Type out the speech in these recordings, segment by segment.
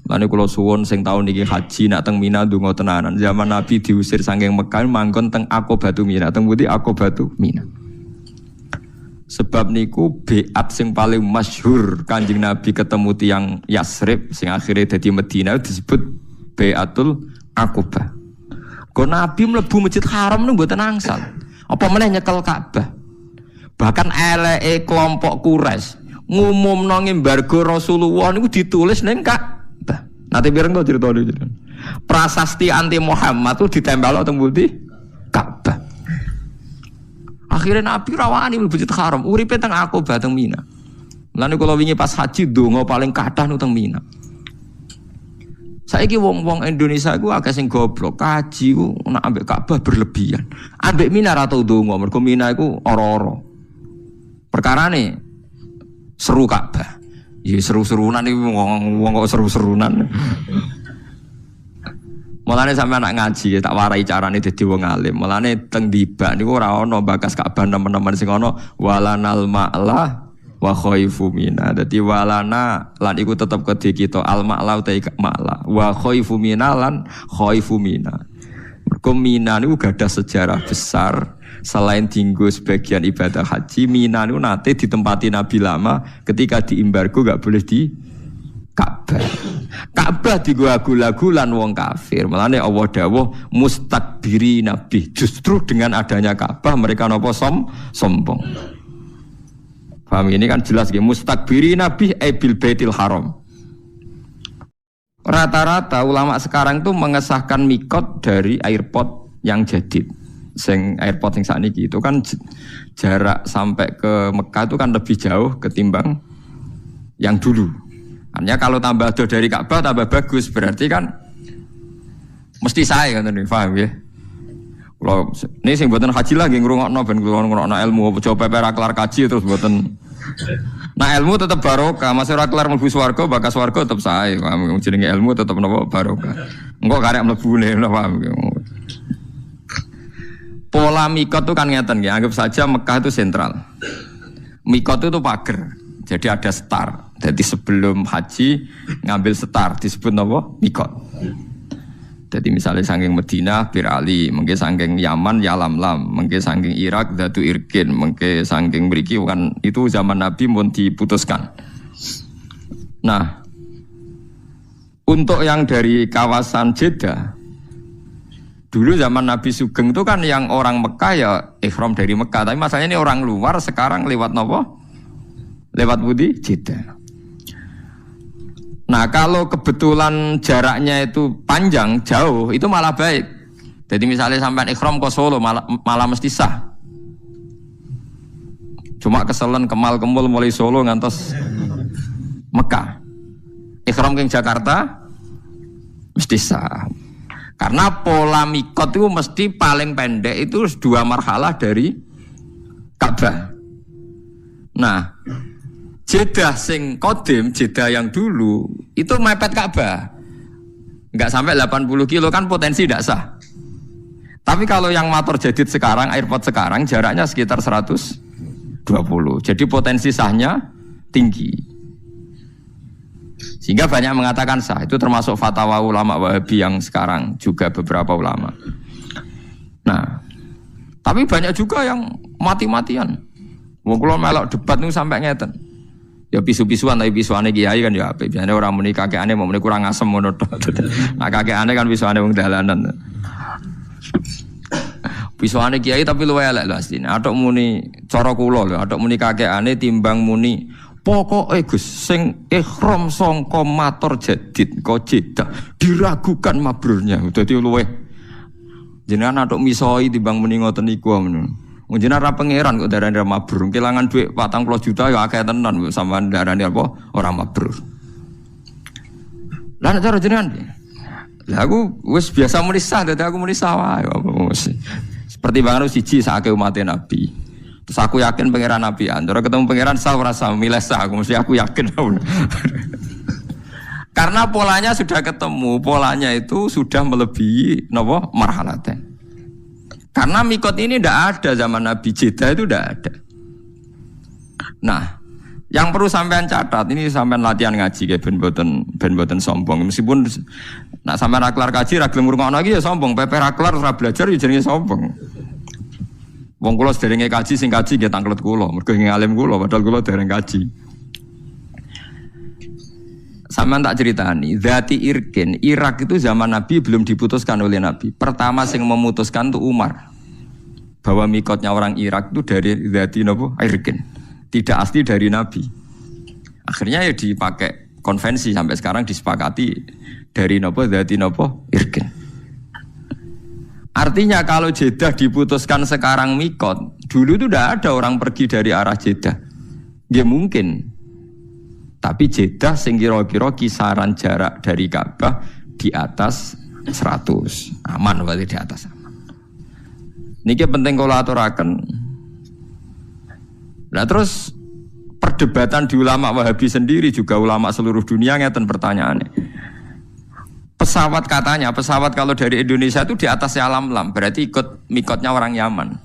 Lane kula suwun sing taun niki haji nak teng Mina ndonga tenanan. Zaman Nabi diusir saking Mekah manggon teng Aqobatu Mina, teng pundi Aqobatu Mina. Sebab niku beat sing paling masyhur Kanjeng Nabi ketemu tiyang Yasrib sing akhirnya dadi Madinah disebut Beatul Aqobah. Kok Nabi mlebu Masjid Haram niku mboten angsal. Apa meneh nyekel Ka'bah. Bahkan eleke kelompok Quraisy ngumumno embargo Rasulullah niku ditulis ning Ka'bah. Nanti pireng to critane jenengan. Prasasti anti Muhammad itu ditempel teng pundi? Ka'bah. Akhirnya Nabi rawani mlebu Masjid Haram, uripe teng Aqobah teng Mina. Lan kula wingi pas haji donga paling kathah teng Mina. Saiki wong-wong Indonesia iku akeh sing goblok, kaji ku nek ambek Ka'bah berlebihan. Ambek Mina ra tau donga, mergo Mina iku ora-ora. Perkarane seru Ka'bah. Ya seru-serunan iki wong kok seru-serunan. Mulane sampeyan nak ngaji tak warai carane dadi wong alim. Mulane teng Dibak niku ora ana bakas Ka'bah teman-teman sing ana walanal ma'la wa khaifu mina. Dadi walana lan iku tetep kedhe kita al ma'la utawi ma'la wa khaifu mina lan khaifu mina. Mergo Mina niku gadah sejarah besar. Selain dienggo sebagian ibadah haji, Mina niku nate ditempati Nabi lama ketika diembargo gak boleh di Ka'bah. Ka'bah digula-gulagulan wong kafir. Mulane Allah dawuh mustakbiri nabi. Justru dengan adanya Ka'bah mereka napa sombong. Paham ini kan jelas nggih mustakbiri nabi bil baitil haram. Rata-rata ulama sekarang tuh mengesahkan mikot dari airport yang jadid. Sing airport yang saat ini itu kan jarak sampai ke Mekah itu kan lebih jauh ketimbang yang dulu. Artinya kalau tambah jauh dari Ka'bah tambah bagus, berarti kan mesti saya kan nih, paham ya? Kalau ini sing buatan haji lagi ngrungokno ben ngrungokno ilmu, coba perak kelar kaji terus buatan. Nah ilmu tetap barokah, masih ora kelar mlebu swarga, bakas swarga tetap sae. Jenenge ilmu tetap napa barokah. Engko karek mlebune paham. Pola mikot itu kan ngeten ya, anggap saja Mekah itu sentral. Mikot itu pagar. Jadi ada star. Jadi sebelum haji ngambil star disebut napa? Mikot. Jadi misalnya saking Madinah Bir Ali, mungkin saking Yaman Yalamlam, mungkin saking Irak Datu Irkin, mungkin saking mriki kan itu zaman Nabi mun diputuskan. Nah, untuk yang dari kawasan Jeddah dulu zaman Nabi Sugeng itu kan yang orang Mekah ya ihram dari Mekah, tapi masalahnya ini orang luar sekarang lewat napa? Lewat budi Jeddah. Nah kalau kebetulan jaraknya itu panjang, jauh, itu malah baik. Jadi misalnya sampai ikhram ke Solo malah mesti sah. Cuma keselen kemal kemul mulai Solo ngantos Mekah. Ikhram ke Jakarta mesti sah. Karena pola mikot itu mesti paling pendek itu 2 marhalah dari Ka'bah. Nah Jeddah sing kodim, Jeddah yang dulu itu mepet Ka'bah. Enggak sampai 80 kilo kan potensi tidak sah. Tapi kalau yang motor jadid sekarang, airport sekarang jaraknya sekitar 120. Jadi potensi sahnya tinggi. Sehingga banyak mengatakan sah. Itu termasuk fatwa ulama Wahabi yang sekarang juga beberapa ulama. Nah, tapi banyak juga yang mati-matian. Wong kula melok debat niku sampai ngeten. Ya pisu-pisuan tapi pisuane kiai kan ya apik. Biasane orang muni kakekane mau muni kurang asem ngono tok. Nah kakekane kan pisuane wong dalanan. Pisuane kiai tapi luwe elek lho asline. Atok muni cara kula lho, atok muni kakekane timbang muni pokoke Gus sing ihram sangka matur jadid kok Jeddah diragukan mabrurnya. Dadi luwe jenengan atok misoi timbang muni ngoten niku men. Jenengan ra pangeran kok darane mabrur. Kelangan dhuwit 40 juta ya akeh tenan sampean darane apa ora mabrur. Lah nek cara jenengan lah aku wis biasa muni sah, dadi aku muni sah wae. Seperti banget siji sakake umat Nabi. Terus aku yakin pangeran Nabi antara ketemu pangeran sah ora sah, milih sah aku mesti aku yakin. Karena polanya sudah ketemu, polanya itu sudah melebihi napa marhalaten. Karena mikot ini tidak ada zaman Nabi Jeddah itu tidak ada. Nah, Yang perlu sampean catat, ini sampean latihan ngaji kayak ben boten sombong. Meskipun nak sampean ra kelar kaji ra gelem ngrungokno iki ya sombong, pepe ra kelar ora belajar ya jenenge sombong. Wong kula sederenge kaji sing kaji nggih tanglet kula, mergo ngalim kula padahal kula dereng kaji. Sampean tak ceritani, Zati Irkin, Irak itu zaman Nabi belum diputuskan oleh Nabi. Pertama sing memutuskan itu Umar. Bahwa mikotnya orang Irak itu dari Zati Irkin. Tidak asli dari Nabi. Akhirnya ya dipakai konvensi sampai sekarang disepakati dari Zati Irkin. Artinya kalau Jeddah diputuskan sekarang mikot, dulu itu tidak ada orang pergi dari arah Jeddah. Ya mungkin. Tapi Jeddah sing kira-kira kisaran jarak dari Ka'bah di atas 100. Aman berarti di atas aman. Niki penting kalau aturaken. Nah terus perdebatan di ulama Wahabi sendiri juga ulama seluruh dunia ngeten pertanyaannya. Pesawat katanya, pesawat kalau dari Indonesia itu di atasnya Lam-Lam, berarti ikut mikotnya orang Yaman.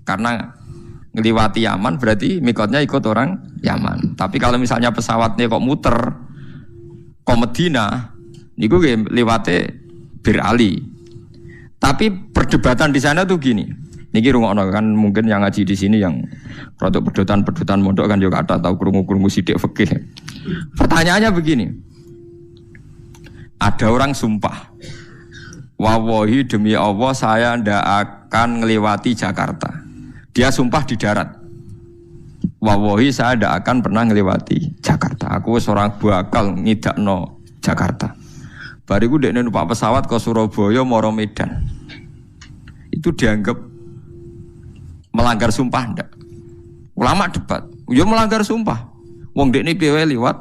Karena ngeliwati Yaman berarti mikotnya ikut orang Yaman. Tapi kalau misalnya pesawatnya kok muter ke Medina, niku liwate Bir Ali. Tapi perdebatan di sana tuh gini. Niki rungokno kan mungkin yang ngaji di sini yang produk pedotan mondok kan juga ada tahu krungu-krungu sithik fikih. Pertanyaannya begini. Ada orang sumpah. Wallahi demi Allah saya ndak akan ngelewati Jakarta. Dia sumpah di darat. Wallahi saya ndak akan pernah ngelewati Jakarta. Aku seorang bakal ngidakno Jakarta. Bariku dekne numpak pesawat ke Surabaya maro Medan. Itu dianggap melanggar sumpah ndak? Ulama debat. Ya melanggar sumpah. Wong dekne piye liwat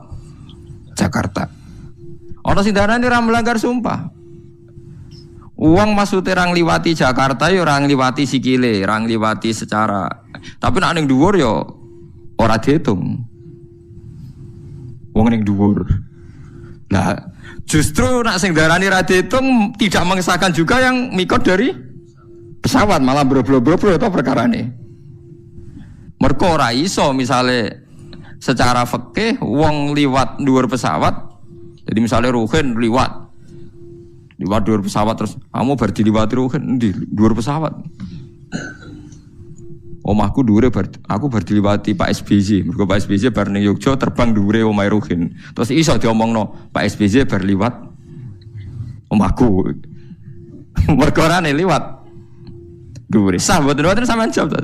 Jakarta. Ana sing darani ora melanggar sumpah. Uang maksudnya orang liwati Jakarta ya orang liwati sikile, orang liwati secara. Tapi nek ning dhuwur ya ora diitung. Wong ning dhuwur. Lah justru nek sing darani ra diitung tidak mengesahkan juga yang mikot dari pesawat, malah bro-bro-bro itu perkarane. Mergo ora iso misale secara fikih wong liwat dhuwur pesawat. Jadi misalnya Ruhin liwat dhuwur pesawat terus kamu bar diliwati Ruhin di dhuwur pesawat. Omahku dhuwure aku bar diliwati Pak SBY. Mergo Pak SBY bar ning Yogya terbang dhuwure omahe Ruhin. Terus iso diomongno Pak SBY bar liwat omahku. Mergo ora liwat dhuwure. Sah mboten sampean jawab.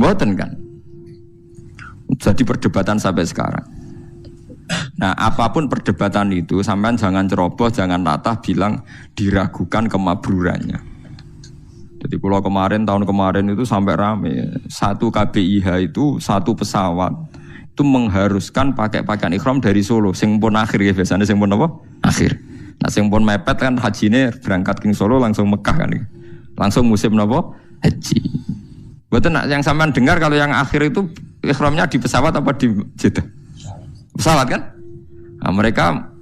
Mboten kan. Jadi perdebatan sampai sekarang. Nah, apapun perdebatan itu, sampean jangan ceroboh, jangan latah bilang diragukan kemabrurannya. Jadi kalau tahun kemarin itu sampai rame, satu KBIH itu satu pesawat itu mengharuskan pakai pakaian ihram dari Solo, sing pun akhir ya biasanya sing pun apa? Akhir. Nah, sing pun mepet kan hajine berangkat ke Solo langsung Mekah kan, langsung musim apa? Haji. Betul nak yang sampean dengar kalau yang akhir itu ihramnya di pesawat apa di Jeddah? Pesawat kan? Nah, mereka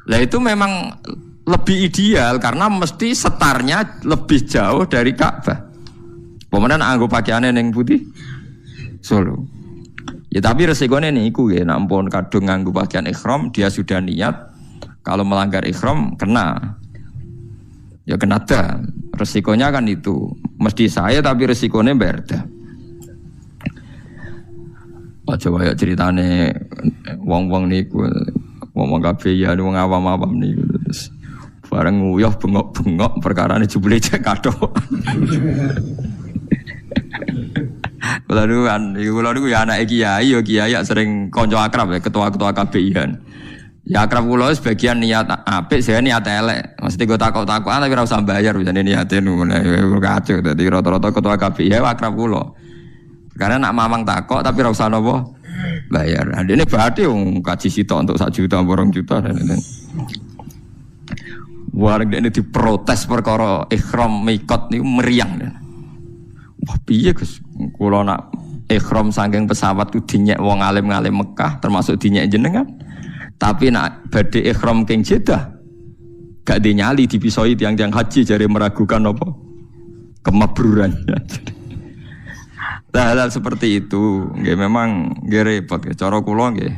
lah itu memang lebih ideal karena mesti setarnya lebih jauh dari Ka'bah. Pemenang anggo pakaiannya yang putih Solo. Ya tapi resikonya nih iku ya, nampun kadung nganggo pakaian ihram dia sudah niat kalau melanggar ihram kena. Ya kena dah. Resikonya kan itu. Mesti saya tapi resikonya beda. Coba ya ceritane wong-wong niku, wong kabeh ya wong awam-awam niku terus bareng nguyuh bengok-bengok perkarane jebule cek kathok. Kula niku ya anake kiai ya kiai sering kanca akrab ya ketua-ketua KBIH. Ya akrab kula sebagian niat apik, saya niat elek. Mesti go takok-takokan tapi ora usah bayar bisane niate ngono kacau. Dadi rata-rata ketua KBIH akrab kula. Karena nak mamang takok tapi ora usah napa bayar. Nah, dene berarti wong kaji sitok untuk 1 juta, 2 juta dan lain-lain. Warga dene diprotes perkara ihram mikot niku meriang. Wah piye Gus? Kula nak ihram saking pesawat ku dinyek wong alim-alim Mekah termasuk dinyek jenengan. Tapi nak badhe ihram king Jeddah gak dinyali dipisoi tiang-tiang haji jare meragukan apa kemabrurannya. Hal-hal seperti itu nggih memang nggih repot nggih cara kula nggih.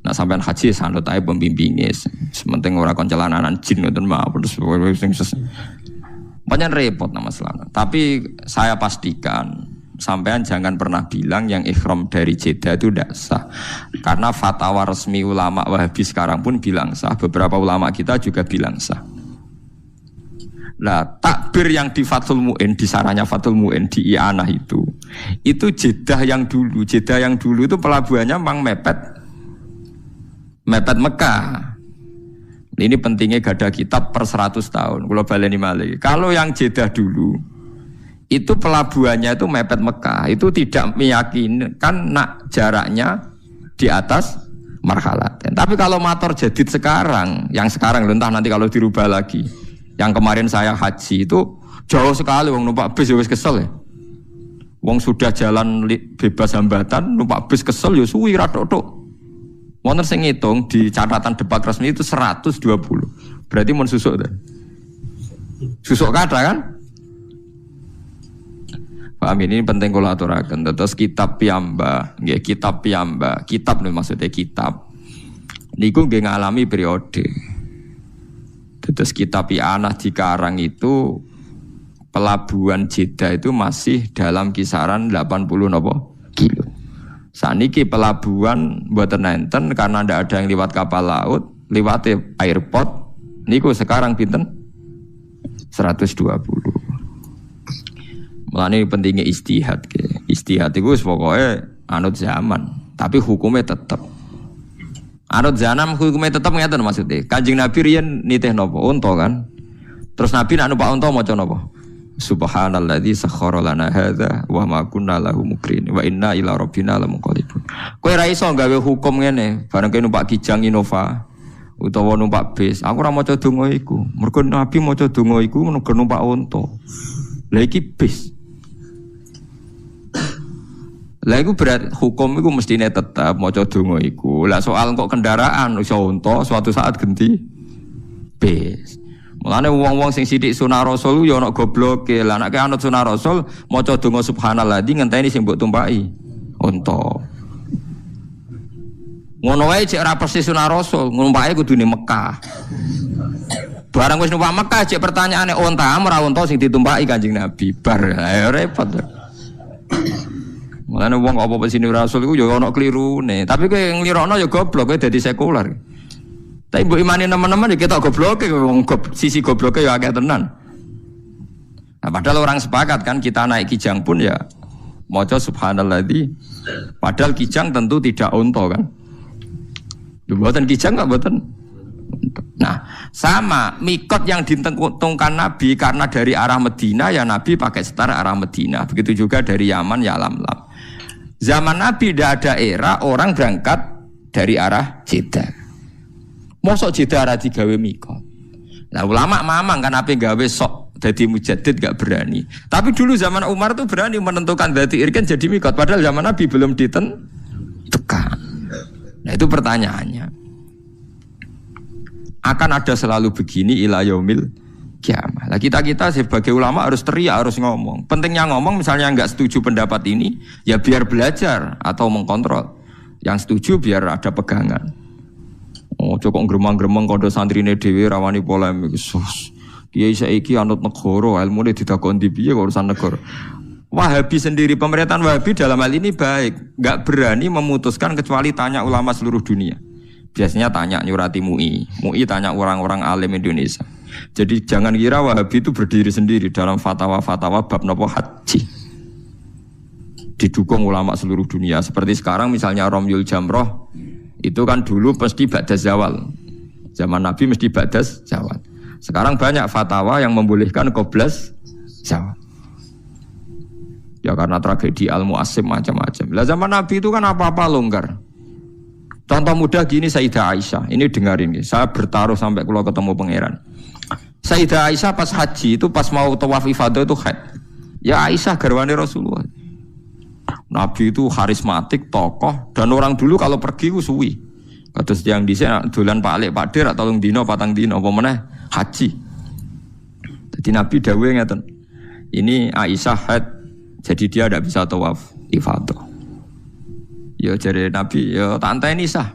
Nah sampean haji sanut ae pembimbinge. Sementing ora kon celananan jin ngoten mawon terus sing banyak repot nama masalah. Tapi saya pastikan sampean jangan pernah bilang yang ihram dari Jeddah itu tidak sah. Karena fatwa resmi ulama Wahabi sekarang pun bilang sah. Beberapa ulama kita juga bilang sah. Nah, takbir yang di Fathul Mu'in, di saranya Fathul Mu'in di I'anah itu Jeddah yang dulu. Jeddah yang dulu itu pelabuhannya memang mepet Mekah. Ini pentingnya gada kitab per 100 tahun. Kalau baleni malih. Kalau yang Jeddah dulu itu pelabuhannya itu mepet Mekah. Itu tidak meyakinkan nak jaraknya di atas marhalat. Tapi kalau motor jadid sekarang, yang sekarang entah nanti kalau dirubah lagi. Yang kemarin saya haji itu jauh sekali, wong numpak bis ya wis kesel ya. Wong sudah jalan bebas hambatan, numpak bis kesel ya suwi ra tok-tok. Wonten sing ngitung di catatan debat resmi itu 120. Berarti mun susuk ta. Susuk kata kan? Paham ini penting kula aturaken. Terus kitab piyambak, nggih kitab piyambak. Kitab nih maksudnya kitab. Niku nggih ngalami periode. Terus kitab I'anah di Karang itu pelabuhan Jeddah itu masih dalam kisaran 80 kilo. Saniki pelabuhan mboten enten karena ndak ada yang liwat kapal laut, liwat airport. Niku sekarang pinten? 120. Mulane pentingnya istihad ke. Istihad itu pokoknya anut zaman, tapi hukumnya tetap. Anut zaman hukumnya tetap ngeten maksudnya. Kanjeng Nabi riyen nitih napa? Unta kan. Terus Nabi nak numpak unta maca napa? Subhanalladzi sakhkhara lana hadza wa ma kunna lahu muqrin wa inna ila rabbina lamunqalibun. Kowe ra iso gawe hukum ngene, bareng kowe numpak Kijang Innova utawa numpak bis. Aku ora maca donga iku. Mergo Nabi maca donga iku mergo numpak unta. Lah iki bis. Lah iku berat hukum iku mestine tetap maca donga iku. Lah soal kok kendaraan iso unta suatu saat ganti bis. Mulane wong-wong sing sithik sunah rasul ya ana gobloke. Lah nek anut sunah rasul maca donga subhanallah di ngenteni sing mbok tumpaki unta. Ngono wae cek ora persis sunah rasul, numpake kudune Mekah. Barang wis numpak Mekah cek pertanyaane unta ora unta sing ditumpaki Kanjeng Nabi. Bar ayo repot. Mulane wong kok apa sini rasul iku ya ana klirune. Tapi kowe nglirokno ya goblok kowe dadi sekuler. Tapi mbok imani teman-teman ya ketok gobloke wong sisi gobloke ya akeh tenan. Nah, padahal orang sepakat kan kita naik Kijang pun ya maca subhanalladzi. Padahal Kijang tentu tidak unta kan. Mboten Kijang kok mboten. Nah, sama mikot yang ditentungkan Nabi karena dari arah Medina ya Nabi pakai setar arah Medina. Begitu juga dari Yaman ya Lam-Lam. Zaman Nabi tidak ada era orang berangkat dari arah Jeddah. Mosok Jeddah arah digawe mikot. Nah ulama mamang kan apa gawe sok jadi mujaddid gak berani. Tapi dulu zaman Umar tuh berani menentukan dzati irkan jadi mikot. Padahal zaman Nabi belum ditentukan. Nah itu pertanyaannya. Akan ada selalu begini ila yaumil kiamah. Nah kita sebagai ulama harus teriak, harus ngomong. Pentingnya ngomong misalnya nggak setuju pendapat ini, ya biar belajar atau mengkontrol. Yang setuju biar ada pegangan. Oh cokok gremang-gremeng kondo santrine dhewe rawani polemik. Kiai saiki anut negara, ilmune didakoni piye kok urusan negara. Wahabi sendiri, pemerintahan Wahabi dalam hal ini baik, nggak berani memutuskan kecuali tanya ulama seluruh dunia. Biasanya tanya nyurati MUI tanya orang-orang alim Indonesia. Jadi jangan kira Wahabi itu berdiri sendiri dalam fatwa-fatwa bab nopo haji. Didukung ulama seluruh dunia. Seperti sekarang misalnya Romyul Jamroh itu kan dulu pasti ba'das zawal. Zaman Nabi mesti ba'das zawal. Sekarang banyak fatwa yang membolehkan qoblas zawal. Ya karena tragedi Al-Mu'assim macam-macam. Lah zaman Nabi itu kan apa-apa longgar. Contoh mudah gini Sayyidah Aisyah. Ini dengarin nih. Saya bertaruh sampai kalau ketemu pangeran. Sayyidah Aisyah pas haji itu pas mau tawaf ifadah itu haid. Ya Aisyah garwane Rasulullah. Nabi itu karismatik, tokoh dan orang dulu kalau pergi ku suwi. Kados yang dhisik dolan Pak Alik Pak Dir atau dino patang dino apa meneh haji. Jadi Nabi dawuh ngeten. Ini Aisyah haid Jadi dia tidak bisa tawaf ifadah. Ya jadi Nabi ya tak anteni sah.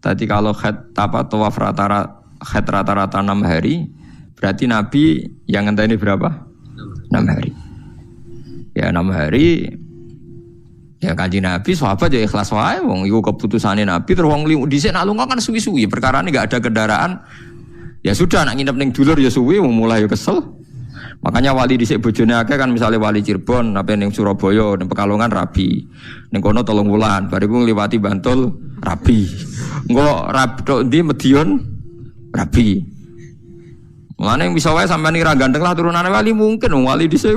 Tadi kalau tawaf rata-rata 6 hari, berarti Nabi yang ngenteni berapa? 6 hari. Ya 6 hari. Ya Kanjeng Nabi sahabat ya ikhlas wae wong iku keputusane Nabi terus wong dhisik nak lunga kan suwi-suwi perkara ini enggak ada kendaraan. Ya sudah nak nginep ning dulur ya suwi wong mulai ya kesel. Makanya wali dhisik bojone akeh kan misalnya wali Cirebon apa ning Surabaya ning Pekalongan rabi. Ning kono 3 wulan bariku ngliwati Bantul rabi. Engko rabi tok ndi Medion rabi. Mulane bisa wae sampean ira ganteng lah turunane wali mungkin wali dhisik.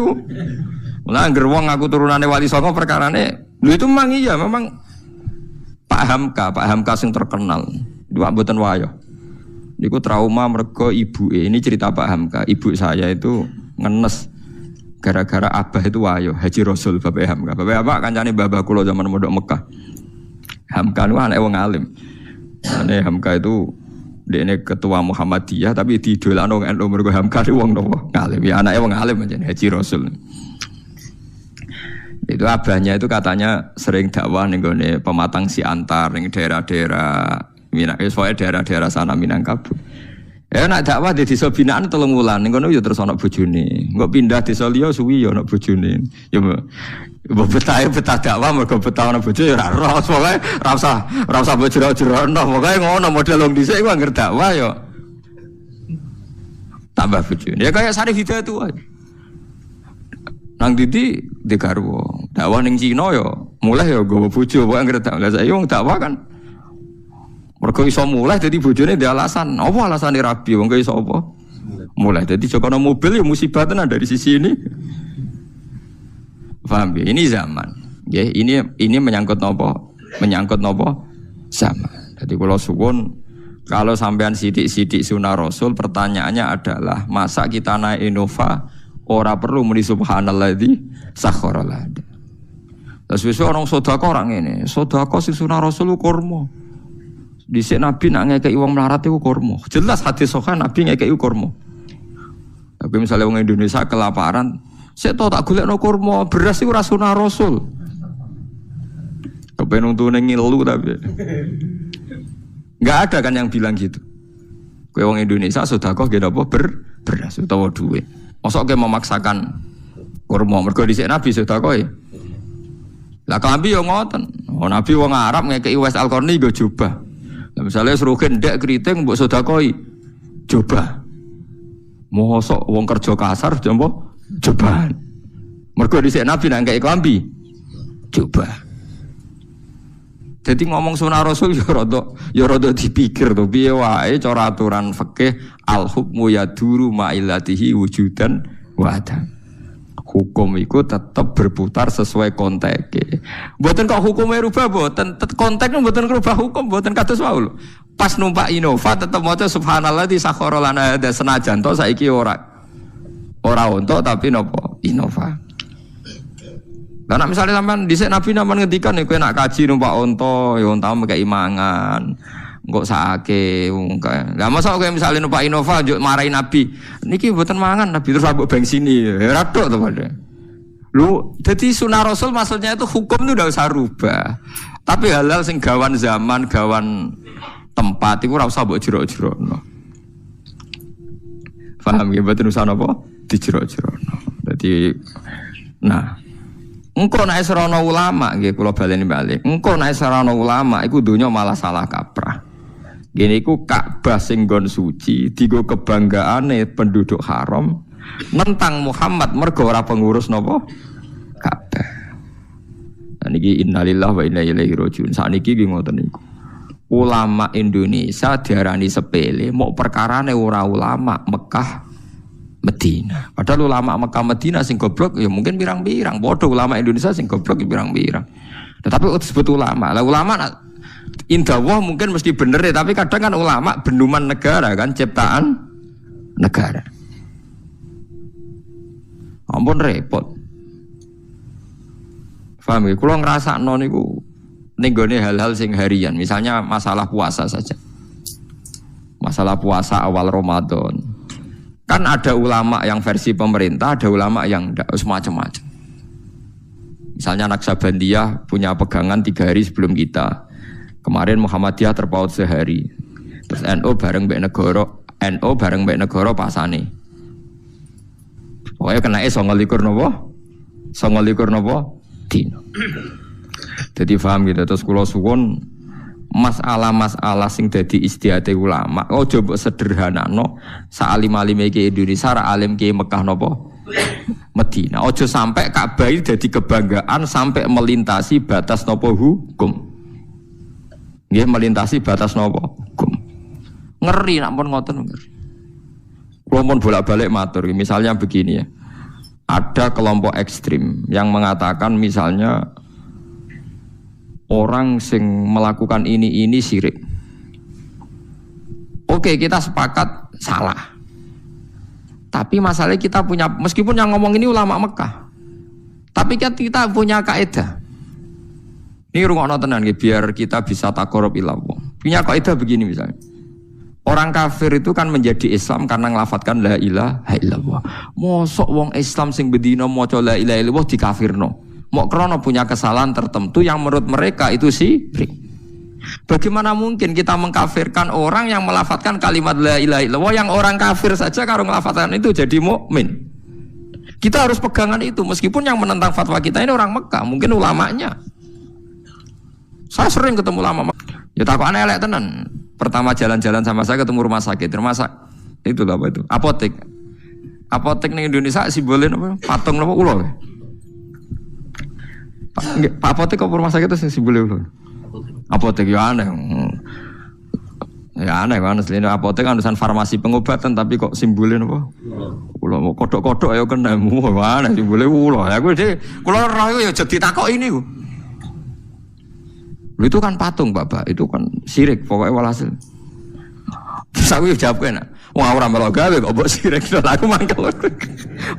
Mulane angger wong aku turunane wali songo perkarane lho itu memang iya memang Pak Hamka sing terkenal. Dua mboten wayo. Niku trauma mergo ibuke. Ini cerita Pak Hamka. Ibu saya itu ngenes gara-gara abah itu wayo Haji Rasul Bapak Hamka. Bapak Hamka kancane babah kula zaman mondok Mekah. Hamka niku anake wong alim. Ane Hamka itu dekne ketua Muhammadiyah tapi didolano NU mergo Hamka niku wong nopo ngalim. Ya anake wong alim aja Haji Rasul. Itu abahnya itu katanya sering dakwah ning gone Pematang Siantar ning daerah-daerah daerah-daerah sana Minangkabau. Ya nak dakwah di desa binaan 3 wulan ning kono ya terus ana bojone. Engko pindah desa liya suwi ya ana bojone. Ya mbok betah dakwah mergo betah ana bojo ya ora ros pokoke ora usah bojero-jerono pokoke ngono model wong dhisik iku anggere dakwah ya tambah bojone. Ya kaya Sarif Hidayat itu aja. Nang Didi di garwo dakwah ning Cina ya mulai ya gowo bojo pokoke anggere dakwah. Lah saiki wong dakwah kan mergo iso mulai dadi bojone ndek alasan. Apa alasane rabi wong kok iso apa? Mulai dadi jokono mobil ya musibah tenan dari sisi ini. Paham ya? Ini zaman. Ya, ini menyangkut nopo? Menyangkut nopo? Zaman. Jadi kula suwun kalau sampean sidik-sidik sunah Rasul pertanyaannya adalah masa kita naik Innova ora perlu muni subhanalladzi sakhkhara lana. Terus wis orang sedekah orang ngene, sedekah sing sunah Rasul kurma. Dhisik Nabi nak ngekeki wong melarat iku kurma. Jelas hadis sahih Nabi ngekeki kurma. Tapi misalnya wong Indonesia kelaparan, sik to tak golekno kurma, beras iku ora sunah Rasul. Kepen untune ngilu tapi. Enggak ada kan yang bilang gitu. Kowe wong Indonesia sedekah nggih napa beras utawa duit. Mosok kowe memaksakan kurma mergo dhisik Nabi sedekah. Lah klambi yo ngoten. Oh Nabi wong Arab ngekeki Wes Al-Qarni nggo jubah. Nah, misalnya serugen ndek kriting mbok sedekoi coba. Mosok wong kerja kasar jompo coba. Mergo dhisik Nabi nang kei klambi coba. Jadi ngomong sunah Rasul ya rada dipikir to piye wae cara aturan fikih al hukmu yaduru ma'ilatihi wujudan wa adam. Hukum itu tetap berputar sesuai konteks. Mboten kok hukumnya rubah mboten, konteksnya mboten rubah hukum mboten kados wae. Pas numpak Innova tetap maca subhanallah di sakhara lana ada senajan to saiki ora untuk tapi nopo Innova. Lah nek misale sampean dhisik Nabi sampean ngendikan nek kowe nak kaji numpak unta ya unta mekeki mangan. Engko sakake wong kae. Lah mosok kowe misale numpak Innova njuk marahi Nabi. Niki mboten mangan Nabi terus ambek bensini. Ya ra tok to padha. Lu jadi sunah Rasul maksudnya itu hukum itu udah usah rubah. Tapi halal sing gawan zaman, gawan tempat iku ora usah mbok jero-jerono. Paham ya mboten usah napa? Dijero-jerono. Dadi nah engko nek serono ulama nggih kula baleni balik. Engko nek serono ulama iku donya malah salah kaprah. Gini iku Ka'bah sing nggon suci, digo kebanggaane penduduk haram, nentang Muhammad mergo ora pengurus napa? Ka'bah. Niki innalillahi wa inna ilaihi rajiun. Sakniki nggih ngoten niku. Ulama Indonesia diarani sepele, mau perkarane ora ulama Mekah Medina. Padahal ulama Mekah Medina sing goblok ya mungkin pirang-pirang. Padha ulama Indonesia sing goblok ya pirang-pirang. Tetapi disebut ulama. Lah ulama indah wah mungkin mesti bener ya, tapi kadang kan ulama benduman negara kan, ciptaan negara. Ampun repot. Paham ya? Kalau ngerasakno niku ning gone hal-hal sing harian, misalnya masalah puasa saja. Masalah puasa awal Ramadan. Kan ada ulama yang versi pemerintah, ada ulama yang ndak macam-macam. Misalnya Naksabandiyah punya pegangan 3 hari sebelum kita. Kemarin Muhammadiyah terpaut sehari. Terus NU bareng Mbak Negoro pasane. Pokoknya kena 29 napa? 29 napa? Dina. Jadi paham gitu. Terus kula suwun masalah-masalah sing dadi istihate ulama. Ojo mbok sederhanakno sak alim-alime iki Indonesia ra alim ki Mekah napa? Medina. Ojo sampai Ka'bah iki dadi kebanggaan sampai melintasi batas napa hukum. Nggih melintasi batas napa hukum. Ngeri nak pun ngoten ngeri. Kula pun bolak-balik matur, misalnya begini ya. Ada kelompok ekstrim yang mengatakan misalnya orang sing melakukan ini syirik. Oke, kita sepakat salah. Tapi masalahnya kita punya, meskipun yang ngomong ini ulama Mekah, tapi kita punya kaidah. Ini rungokno tenan biar kita bisa taqarrub ilallah. Punya kaidah begini misalnya. Orang kafir itu kan menjadi Islam karena ngelafatkan la ilaha illallah. Mosok wong Islam sing bedino maca la ilaha illallah dikafirno. Mok krono punya kesalahan tertentu yang menurut mereka itu syirik. Bagaimana mungkin kita mengkafirkan orang yang melafatkan kalimat la ilaha illallah yang orang kafir saja kalau melafatkan itu jadi mukmin. Kita harus pegangan itu meskipun yang menentang fatwa kita ini orang Mekah, mungkin ulamanya. Saya sering ketemu ulama Mekah. Ya takut elek tenan. Pertama jalan-jalan sama saya ketemu rumah sakit, itu apa itu? Apotek. Apotek ning Indonesia simbolnya apa? Patung apa ulo. Pak apotek kok rumah sakit itu simbolnya ulo. Apotek ya aneh. Ya aneh kan asline apotek kan urusan farmasi pengobatan tapi kok simbolnya apa? Ulo kodok-kodok ayo kena aneh simbolnya ulo. Ya gue deh kula ora yo aja ditakoki niku. Itu kan patung Bapak, itu kan syirik pokoknya walhasil. Terus aku jawab kena, wah orang melo gawe kok mbok syirik lho aku mangkel.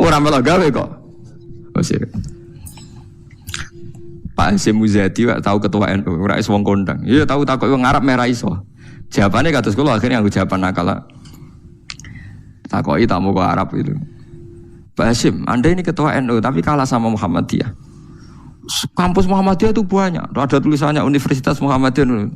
Orang melo gawe kok. Oh syirik. Pak Hasyim Muzadi tahu ketua NU, ora iso wong kondang. Iya tahu takok wong Arab merah iso. Jawabane kados kula akhirnya aku jawaban nakal. Takoki tamu kok Arab itu. Pak Hasyim, Anda ini ketua NU tapi kalah sama Muhammadiyah. Kampus Muhammadiyah itu banyak, ada tulisannya Universitas Muhammadiyah.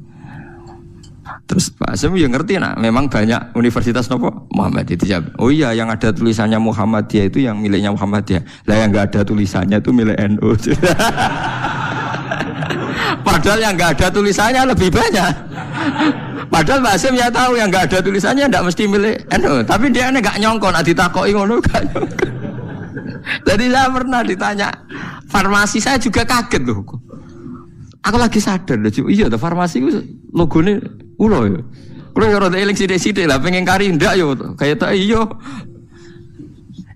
Terus Pak Hasyim ya ngerti nak, memang banyak universitas nopo Muhammadiyah itu jawab. Oh iya, yang ada tulisannya Muhammadiyah itu yang miliknya Muhammadiyah. Lah yang nggak ada tulisannya itu milik NU. Padahal yang nggak ada tulisannya lebih banyak. Padahal Pak Hasyim ya tahu yang nggak ada tulisannya tidak mesti milik NU. Tapi dia nggak nyongkon, ditakoki ngono gak nyongkon. Jadi saya pernah ditanya farmasi, saya juga kaget loh. Aku lagi sadar loh, iya farmasi itu logonya ulo ya. Kalau yang rada eling sidik-sidik lah, pengen kari ndak yo, kayak tak iyo.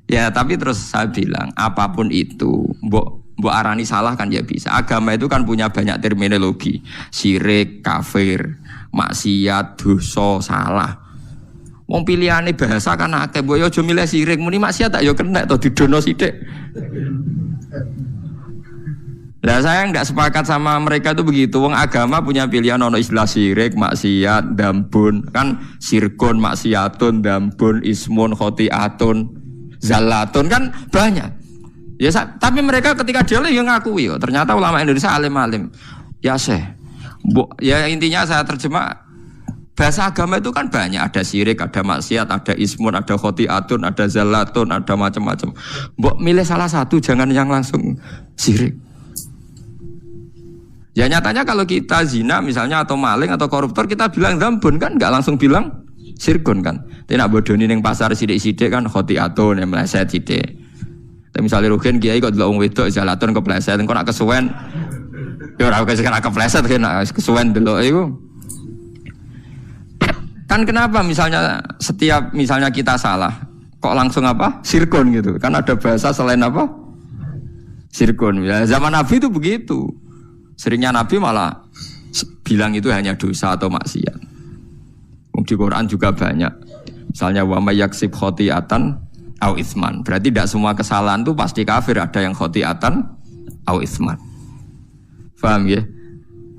Ya tapi terus saya bilang apapun itu, mbok arani salah kan ya bisa. Agama itu kan punya banyak terminologi, syirik, kafir, maksiat, dosa, salah. Wong pilihane bahasa kan akeh, mbok yo aja milih syirik, muni maksiat tak yo kena to didono sithik. Lah saya enggak sepakat sama mereka itu begitu. Wong agama punya pilihan ono istilah syirik, maksiat, dambun, kan sirkun, maksiatun, dambun, ismun, khotiatun, zalatun kan banyak. Ya tapi mereka ketika dia yang ngakui yo, ternyata ulama Indonesia alim-alim. Ya ya intinya saya terjemah bahasa agama itu kan banyak, ada syirik, ada maksiat, ada ismun, ada khotiatun, ada zalatun, ada macam-macam. Mbok milih salah satu, jangan yang langsung syirik. Ya nyatanya kalau kita zina misalnya atau maling atau koruptor kita bilang dzambun kan, nggak langsung bilang sirkun kan. Tidak bodoni ning pasar sidik-sidik kan khotiatun yang meleset sidik. Tapi misalnya rugen kiai kok delok wong wedok zalatun kepleset, engko nak kesuwen ya ora kepleset kan kesuwen delok iku. Kan kenapa misalnya setiap misalnya kita salah kok langsung apa? Sirkun gitu. Kan ada bahasa selain apa? Sirkun. Ya zaman Nabi itu begitu. Seringnya Nabi malah bilang itu hanya dosa atau maksiat. Di Quran juga banyak. Misalnya wa may yaksib khotiatan au itsman. Berarti tidak semua kesalahan itu pasti kafir, ada yang khotiatan au itsman. Paham ya?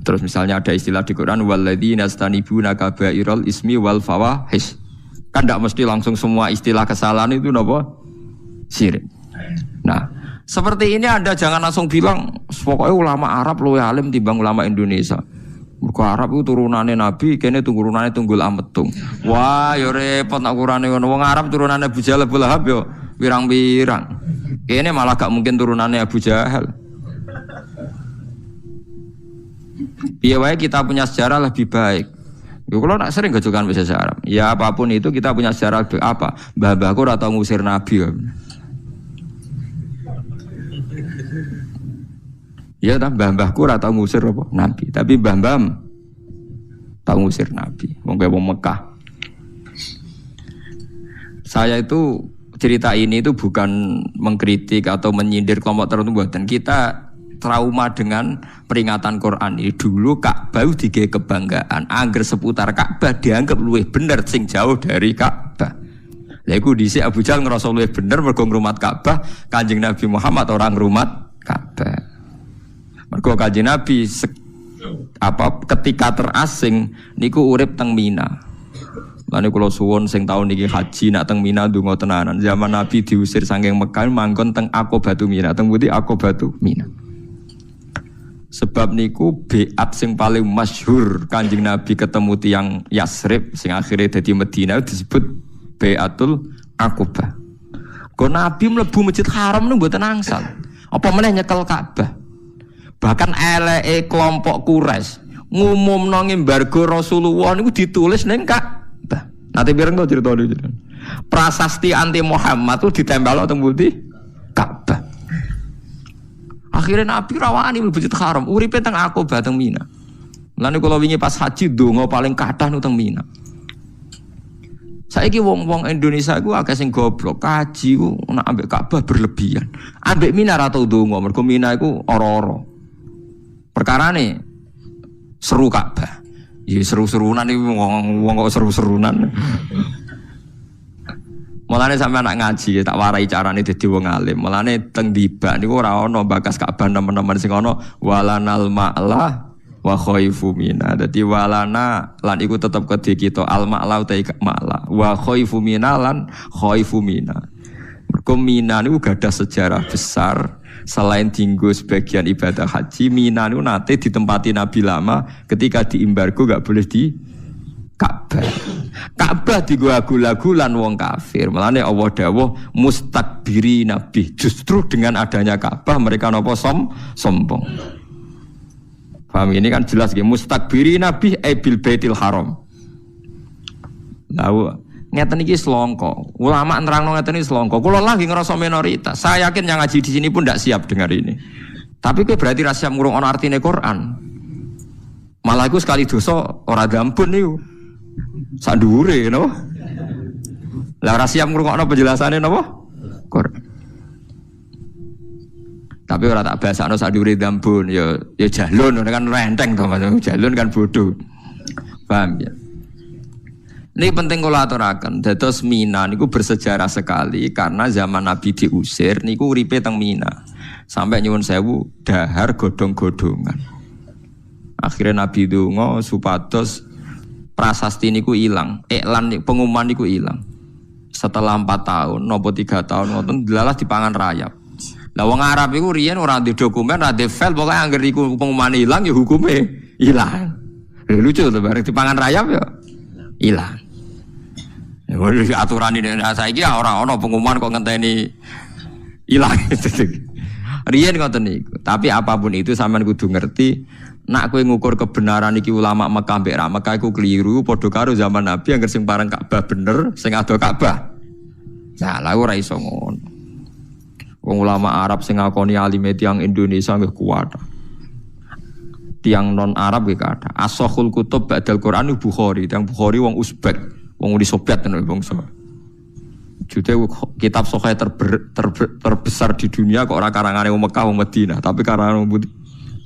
Terus misalnya ada istilah di Quran walladzina yastanibuna kabairal ismi wal fawahish. Kan tidak mesti langsung semua istilah kesalahan itu napa? Syirik. Nah, Seperti ini Anda jangan langsung bilang pokoknya ulama Arab luwih alim timbang ulama Indonesia. Mergo Arab itu turunane Nabi, kene turunane Tunggul Ametung. Wah, ya repot nak ukurane ngono. Wong Arab turunane Abu Jahal Abu Lahab yo pirang-pirang. Kene malah gak mungkin turunane Abu Jahal. Piye wae kita punya sejarah lebih baik. Yo kalau nak sering gajokan bahasa Arab. Ya apapun itu kita punya sejarah apa? Mbah-mbahku ora tau ngusir Nabi. Ya tak mbah-mbahku ora tau ngusir apa Nabi, tapi mbah-mbah tau ngusir Nabi. Wong Mekah. Saya itu cerita ini itu bukan mengkritik atau menyindir kelompok tertentu, dan kita trauma dengan peringatan Quran ini. Dulu Ka'bah digawe kebanggaan, angger seputar Ka'bah dianggap luwih bener sing jauh dari Ka'bah. Lha iku dhisik Abu Jahal ngrasa luwih bener mergo ngrumat Ka'bah, Kanjeng Nabi Muhammad orang ngrumat Ka'bah. Mergo Kanjeng Nabi ketika terasing niku urip teng Mina. Lan kula suwun sing taun niki haji nak teng Mina ndonga tenanan. Zaman Nabi diusir saking Mekah manggon teng Aqobatu Mina, teng pundi Aqobatu Mina. Sebab niku beat sing paling masyhur Kanjeng Nabi ketemu tiyang Yasrib sing akhirnya dadi Madinah disebut Beatul Aqobah. Kok Nabi mlebu Masjid Haram niku mboten angsal. Apa meneh nyekel Ka'bah. Bahkan eleke kelompok Quraisy ngumumno embargo Rasulullah niku ditulis ning Ka'bah. Nanti pireng to critane jenengan. Prasasti anti Muhammad itu ditempel teng pundi? Ka'bah. Akhirnya Nabi rawani mlebu Masjid Haram, uripe teng Aqobah teng Mina. Lan kula wingi pas haji donga paling kathah nu teng Mina. Saiki wong-wong Indonesia iku akeh sing goblok, kaji ku nek ambek Ka'bah berlebihan. Ambek Mina ra tau donga, mergo Mina iku ora-ora. Perkarane seru Ka'bah. Ya seru-serunan iki wong kok seru-serunan. Mulane sampeyan nak ngaji tak warai carane dadi wong alim. Mulane teng Dibak niku ora ana bakas Ka'bah nemen-nemen sing ana walanal ma'la wa khaifu mina. Dadi walana lan iku tetep kedhe kita al ma'la uta ma'la wa khaifu mina lan khaifu mina. Mergo Mina niku gadah sejarah besar. Selain tinggu sebagian ibadah haji, Mina itu nate ditempati Nabi lama ketika diembargo gak boleh di Ka'bah. Ka'bah digulagulan wong kafir. Mulane Allah dawuh mustakbiri nabi. Justru dengan adanya Ka'bah mereka nopo sombong. Paham ini kan jelas gitu. Mustakbiri nabi bil baitil haram. Lalu ngeten iki selongko. Ulama nerangno ngeten iki selongko. Kula lagi ngerasa minoritas. Saya yakin yang ngaji di sini pun tidak siap dengar ini. Tapi kowe berarti ra siap ngurung ana artine Quran. Malah iku sekali dosa ora dampun niku. Sak dhuwure napa? Lah ora siap ngrungokno penjelasane napa? Quran. Tapi ora tak basakno sak dhuwure dampun ya jahlun kan renteng to Mas. Jahlun kan bodoh. Paham ya? Ini penting kula aturaken. Dados Mina niku bersejarah sekali karena zaman Nabi diusir niku uripe teng Mina. Sampai nyuwun sewu dahar godhong-godhongan. Akhirnya Nabi donga supados prasasti niku ilang, iklan pengumuman niku ilang. Setelah 4 tahun, nopo 3 tahun ngoten delalah dipangan rayap. Lah wong Arab iku riyen ora ndek dokumen, ora ndek file, pokoke anggere iku pengumuman ilang ya hukume ilang. Lucu to bareng dipangan rayap ya ilang. Ya aturan ini saiki ora ana pengumuman kok ngenteni ilang. Riyen ngoten niku. Tapi apapun itu sampean kudu ngerti nak kowe ngukur kebenaran iki ulama Mekah mbek ra Mekah iku keliru padha karo zaman Nabi angger sing pareng Ka'bah bener, sing ado Ka'bah. Nah, lha ora iso ngono. Wong ulama Arab sing ngakoni alime tiyang Indonesia nggih kuat. Tiang non Arab nggih kathah. As-Sahihul Kutub ba'dal Quran Bukhari, tiang Bukhari wong Uzbek. Wong Uni Soviet tenan bangsa. Jute kitab sahih terbesar di dunia kok ora karangane wong Mekah wong Madinah, tapi karangan wong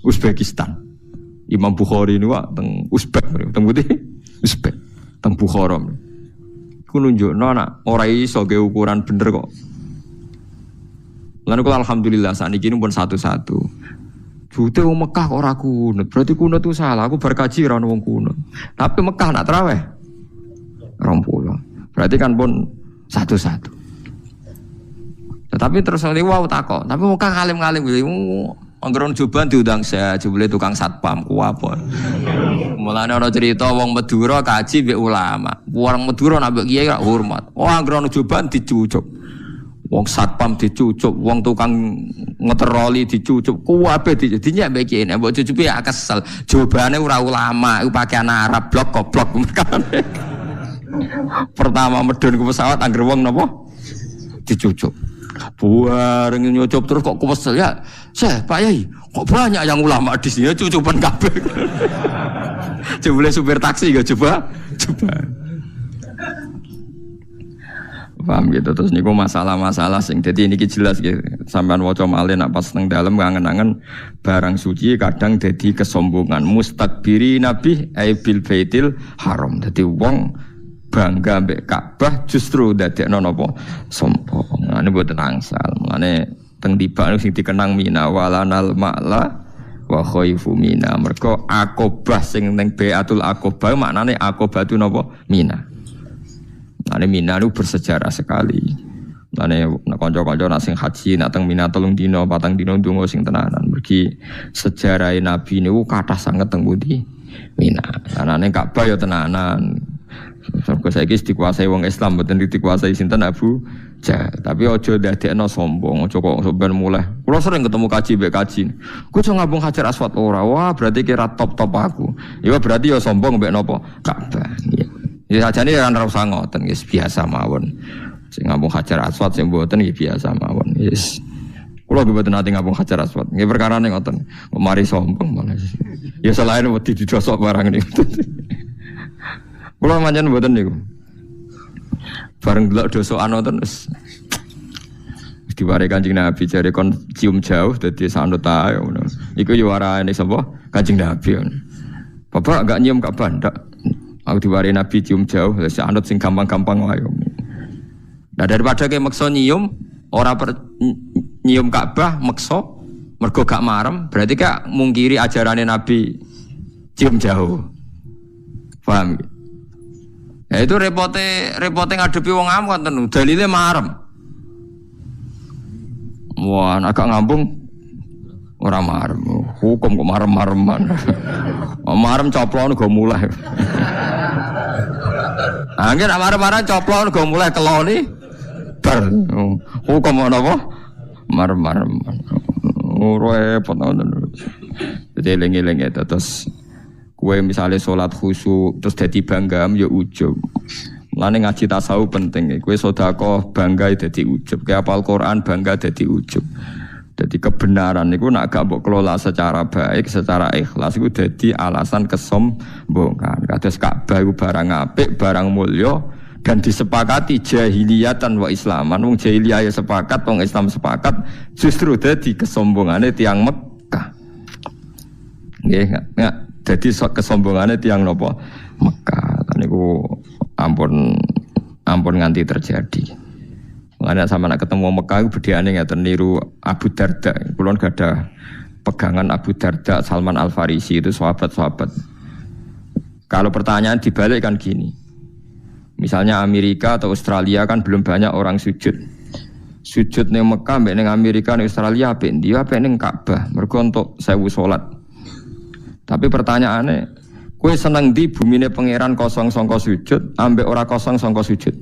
Uzbekistan. Imam Bukhari niku teng Uzbek, teng putih Uzbek, teng Bukhara. Ku nunjukno nak ora iso ge ukuran bener kok. Lan kula alhamdulillah sakniki pun satu-satu. Jute wong Mekah kok ora kunut, berarti kunut itu salah. Aku berkaji ora ono wong kunut. Tapi Mekah nak traweh 20. Berarti kan pun satu-satu. Tapi terus wow takok, tapi muka ngalim-ngalim anggaran juban diundang saya, jebule tukang satpam ku apa. Mulane ana cerita wong Madura kaji mbek ulama. Wong Madura nak mbek kiai ra hormat. Oh anggaran juban dicucuk. Wong satpam dicucuk, wong tukang ngeteroli dicucuk, kuwabe dinyek mbek kiai. Mbok cucupi ya kesel. Jawabane ora ulama, iku pakaian Arab blok goblok. Pertama medun ke pesawat anggar wong napa? Dicucuk. Buareng nyucup terus kok kesel ya. Pak Yai, kok banyak yang ulama di sini cucupan kabeh. Coba supir taksi gak coba. Paham gitu terus niku masalah-masalah sing dadi niki jelas gitu. Sampean waca malih nak pas teng dalem kangen-angen barang suci kadang dadi kesombongan. Mustakbiri nabi bil baitil haram. Dadi wong bangga mbek Ka'bah justru dadekno napa sombong. Ngene mboten angsal. Mulane teng tiba sing dikenang mina walanal ma'la wa khaifu mina. Mergo Aqobah sing ning Baitul Aqobah maknane Aqobah itu napa? Mina. Ane Mina itu bersejarah sekali. Ane kanca-kanca nak sing haji nak teng Mina 3 dina 4 dina ndonga sing tenanan. Mergi sejarah Nabi niku kathah sanget teng pundi? Mina. Anane Ka'bah ya tenanan. Sarko saiki dikuasai wong Islam mboten dikuasai sinten Abu Jahal. Tapi aja ndadekno sombong, aja kok sampean mulai. Kula sering ketemu kaji mbek kaji. Ku iso ngambung Hajar Aswad ora. Wah, berarti kira top-top aku. Ya berarti ya sombong mbek napa? Ka'bah. Ya sajane kan ora usah ngoten, wis biasa mawon. Sing ngambung Hajar Aswad sing mboten ya biasa mawon. Wis. Kula mboten nate ngambung Hajar Aswad. Nggih perkarane ngoten. Kok mari sombong malah. Ya selain wedi didosok barang niku. Kula pancen mboten niku. Bareng delok dosokan wonten wis diware Kanjeng Nabi jare kon cium jauh dadi sanut ae ngono. Iku yo warane sapa? Kanjeng Nabi. Bapak enggak nyium Ka'bah ndak. Aku diwari Nabi cium jauh, anut sing gampang-gampang wae. Nah daripada ke maksa nyium, nyium Ka'bah maksa, mergo gak marem, berarti gak mungkiri ajarannya Nabi cium jauh. Paham? Ya itu repote ngadepi wong am kan tenan, dalile marem. Wah, agak ngambung ora marem. Hukum kok marem-mareman. Marem coplon go mulai. Angger marem-marem coplon go mulai keloni. Bar. Hukum ana apa? Marem-mareman. Repot ngono. Dadi eling-eling terus kowe misale salat khusyuk terus dadi bangga ya ujub. Mulane ngaji tasawuf penting. Kowe sedekah bangga dadi ujub. Kowe hafal Quran bangga dadi ujub. Jadi kebenaran itu nak gak mbok kelola secara baik, secara ikhlas itu jadi alasan kesombongan. Kados Ka'bah itu barang apik, barang mulya dan disepakati jahiliyatan wa islaman. Wong jahiliyah ya sepakat, wong Islam sepakat, justru jadi kesombongane tiang Mekah. Nggih, enggak. Jadi kesombongane tiang napa? Mekah. Niku ampun nganti terjadi. Makanya sama nak ketemu Mekah itu bedane ngeten niru Abu Darda. Kulon gak ada pegangan Abu Darda, Salman Al Farisi itu sahabat-sahabat. Kalau pertanyaan dibalik kan gini. Misalnya Amerika atau Australia kan belum banyak orang sujud. Sujud ning Mekah mbek ning Amerika ning Australia apik ndi? Apik ning Ka'bah. Mergo untuk 1000 salat. Tapi pertanyaannya, kowe seneng di bumine pangeran kosong sangka sujud, ambek ora kosong sangka sujud.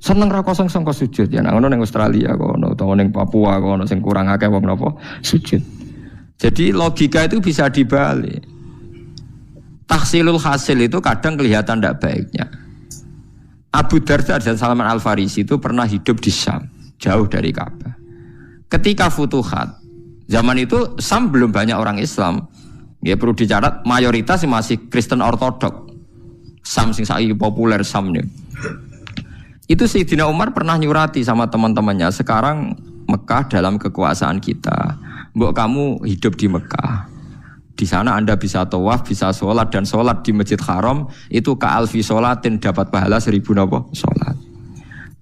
Seneng ra kosong sangka sujud ya nang ngono ning Australia kono utawa ning Papua kono sing kurang akeh wong napa sujud. Jadi logika itu bisa dibalik. Tahsilul hasil itu kadang kelihatan tidak baiknya. Abu Darda dan Salman Al Farisi itu pernah hidup di Syam, jauh dari Ka'bah. Ketika Futuhat, zaman itu Syam belum banyak orang Islam. Ya perlu dicatat mayoritas masih Kristen Ortodok. Syam sing saiki populer Syam nih. Itu Sayyidina Umar pernah nyurati sama teman-temannya, sekarang Mekah dalam kekuasaan kita. Mbok kamu hidup di Mekah. Di sana Anda bisa tawaf, bisa sholat, dan sholat di Masjid Haram itu ka'alfi sholatin, dapat pahala 1000 napa sholat.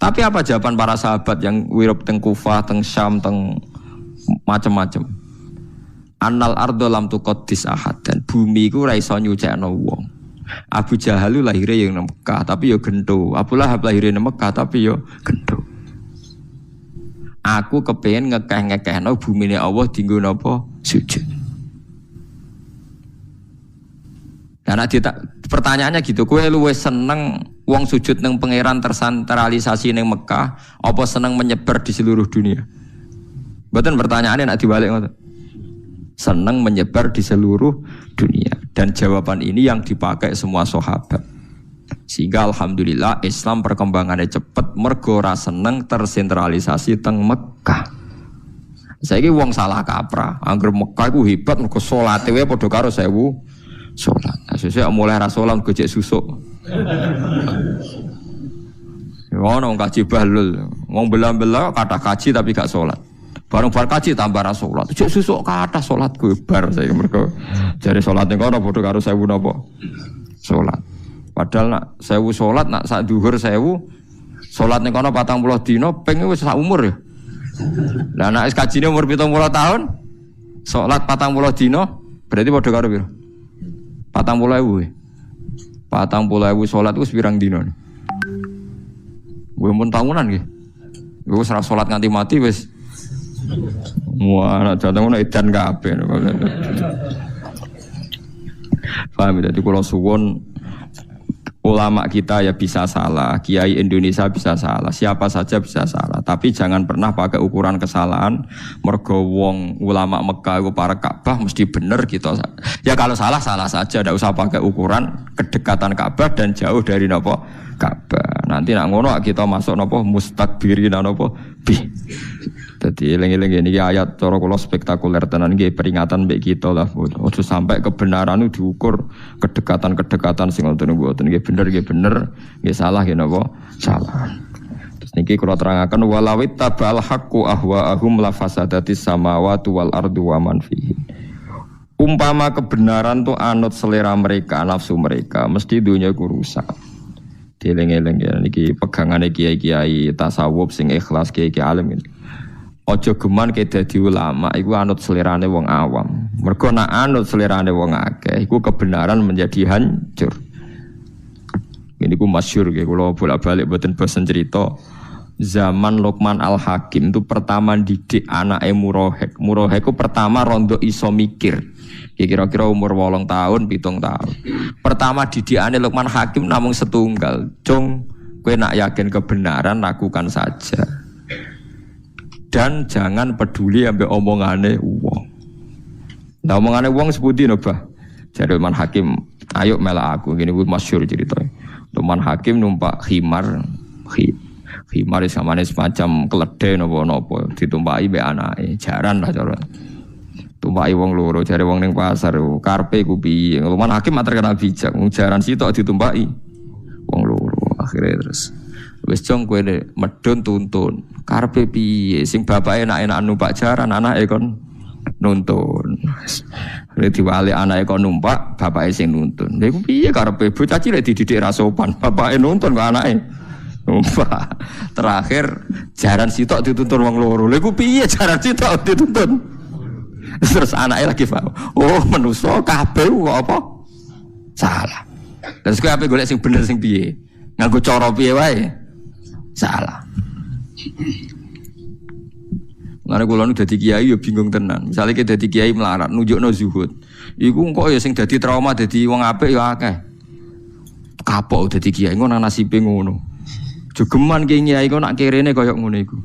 Tapi apa jawaban para sahabat yang wirab teng Kufah, teng Syam, teng macam-macam? Annal ardo lam tuqaddis ahad, dan bumi iku ora iso nyucikno wong. Abu Jahal lahirnya yang Mekah tapi yo gento. Abu Lahab lahirnya Mekah tapi yo gento. Aku kepengen ngekeh-ngekehno bumine Allah dienggo napa sujud. Karena pertanyaannya gitu, kowe luwih seneng wong sujud nang pangeran tersentralisasi ning Mekah apa seneng menyebar di seluruh dunia? Mboten pertanyaannya nak dibalik ngoten. Seneng menyebar di seluruh dunia dan jawaban ini yang dipakai semua sahabat. Sehingga alhamdulillah Islam perkembangannya cepat mergo ora seneng tersentralisasi teng Mekah. Saiki wong salah kaprah, angger Mekah iku hebat mergo salate wae padha karo 1000 salat. Sesuk mulai ra salat gojek susuk. Ngono kaji bahlul, wong bela-bela kata kaji tapi gak salat. Bareng bar kaji tambah ra salat. Gojek susuk kathah salatku bar saiki mergo jare salate kono padha karo 1000 napa? Salat. Padahal nak 1000 salat nak sak dhuwur 1000 salat ning kono 40 dina ping wis sak umur ya. Lah nek kajine umur 70 tahun salat 40 dina berarti padha karo piro? 40.000. 40.000 salat wis pirang dina. Kuwi mun tahunan nggih. Wis ora salat nganti mati wis. Wah, nek jane ngono edan kabeh. Paham dadi kula suwun ulama kita ya bisa salah, kiai Indonesia bisa salah, siapa saja bisa salah. Tapi jangan pernah pakai ukuran kesalahan. Mergo wong ulama Mekah itu para Ka'bah mesti bener gitu. Ya kalau salah salah saja, tidak usah pakai ukuran kedekatan Ka'bah dan jauh dari nopo Ka'bah. Nanti nak ngono kita masuk nopo mustakbirin nopo bi. Jadi eling-eling ini ayat cara kula spektakuler tenan nggih peringatan mbek kita lah. Ojo sampai kebenaran itu diukur kedekatan-kedekatan sing ngoten mboten nggih bener nggih salah nggih napa salah. Terus niki kula terangaken walawit tabal haqqu ahwaahum la fasadatis samawati wal ardu wa man fihi. Umpama kebenaran tu anut selera mereka, nafsu mereka, mesti dunia ku rusak. Dieling-eling ya niki pegangane kiai-kiai tasawuf sing ikhlas kiai-kiai alim ini. Ojo geman ke dadi ulama iku anut selerane wong awam. Mergo nek anut selerane wong akeh iku kebenaran menjadi hancur. Ini ku masyhur nggih kula bolak-balik mboten bosen cerita. Zaman Luqman Al-Hakim itu pertama didik anake Murahek. Murahek ku pertama rondo iso mikir. Kira-kira umur 8 tahun, 7 tahun. Pertama didikane Luqman Hakim namung setunggal. Cung, kowe nak yakin kebenaran lakukan saja. Dan jangan peduli ambek omongane wong. Nah omongane wong sebuti no bah. Jadi Luqman Hakim, ayo melak aku. Gini gue masyhur ceritanya. Luqman Hakim numpak khimar samane semacam keledai nopo-nopo ditumpaki mbek anake. Jaran lah cara. Tumpaki wong loro, jare wong ning pasar karepe ku piye. Luqman Hakim terkenal bijak. Jaran sitok ditumpaki wong loro. Akhirnya terus wis jong kowe medun tuntun. Karepe piye sing bapake enak-enak numpak jaran anake kon nuntun. Nek diwali anake kon numpak, bapake sing nuntun. Lha iku piye karepe bocah cilik dididik ra sopan, bapake nuntun kok anake numpak. Terakhir jaran sitok dituntun wong loro. Lha iku piye jaran sitok dituntun? Terus anake lagi paham. Oh, manusa kabeh kok apa? Salah. Terus kowe ape golek sing bener sing piye? Nganggo cara piye wae? Salah. Lare kula nu dadi kiai ya bingung tenan. Misale ki dadi kiai melarat nunjukno zuhud. Iku kok ya sing dadi trauma dadi wong apik ya akeh. Kapok dadi kiai ngono nasibe ngono. Jogeman kiai kok nak kirene koyo ngono iku.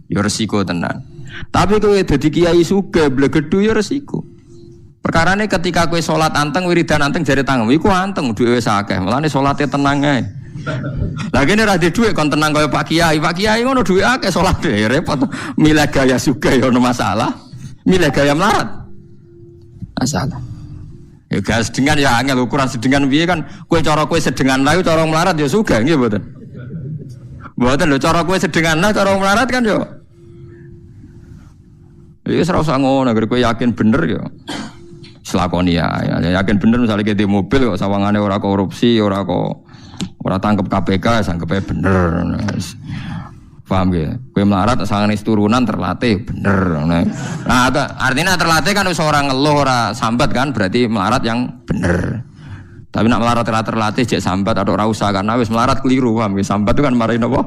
Ya resiko tenan. Tapi kowe dadi kiai sugih blegedu ya resiko. Perkarane ketika kowe salat anteng wiridan anteng jare tangem iku anteng duwe wis akeh. Mulane salate tenang ae. Lah kene ra dhuwit kon tenang kaya Pak Kiai. Pak Kiai ngono dhuwit akeh salate repot. Milih gaya sugih ya ono masalah. Milih gaya melarat. Masalah. Ya gas sedengan ya angel ukuran sedengan piye kan kowe cara kowe sedengan lae cara melarat ya sugih nggih mboten. Mboten lho cara kowe sedengan lah cara melarat kan yo. Iki ora usah ngono, nek kowe yakin bener yo. Selakoni ya, yakin bener misalnya ke di mobil kok sawangane ora korupsi, ora tangkep KPK, sangkepe bener. Paham ya? Kowe melarat sangane turunan terlatih bener. Nah, artinya terlatih kan wis ora ngeluh, ora sambat kan, berarti melarat yang bener. Tapi nak melarat terlatih jek sambat atau ora usah karena wis melarat keliru, paham ya? Sambat itu kan marahin apa?